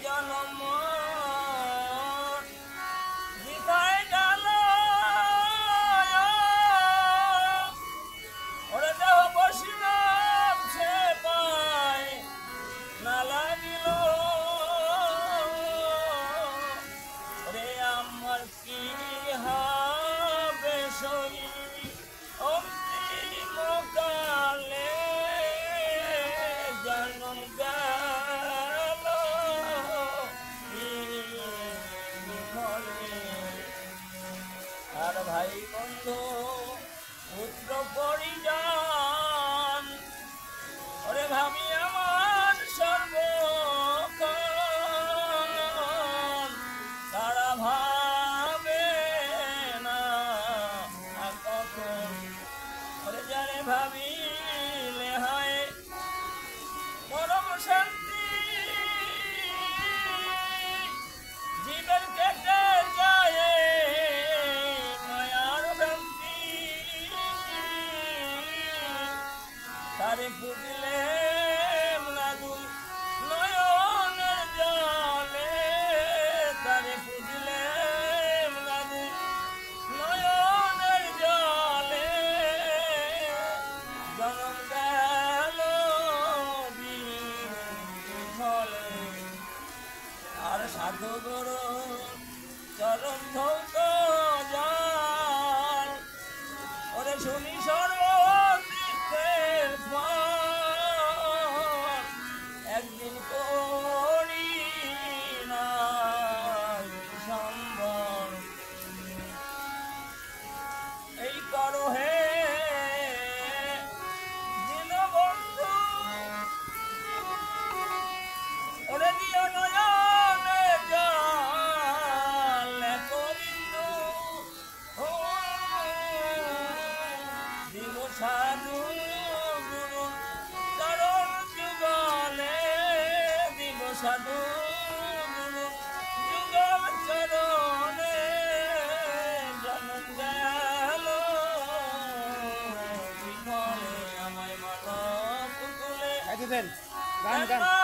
জনম দিতায় গেল ওরে দেহ বসিলাম সে পায় না লাগিল রে আমার কি হবে শরীর অন্তিম কালে জনম গেল আর ভাই বন্ধু পুত্র পরিজন ওরে ভাবি আমার সর্বক্ষণ তারা ভাবে না কখন ওরে যারে ভাবিলে হয় পরম শান্তি জীবের কেটে যায় মায়ার ভ্রান্তি তারে পুজলে লাগুন নয়নের জলে তারে পুজলে লাগুন নয়নের জলে জনম গেল বিফলে আর সাধু গুরু চরণ ধৌত জল ওরে শুনি সর্বতীর্থের ফল একদিন করি না সম্বল এই করো হে দীনবন্ধু ওরে দিও নয়নে জল করিন্দু দিব সাধু গুরু চরণ যুগলে দিব সাধু গুরু যুগল চরণে জনম গেল বিফলে আমায় মানব কুলে গান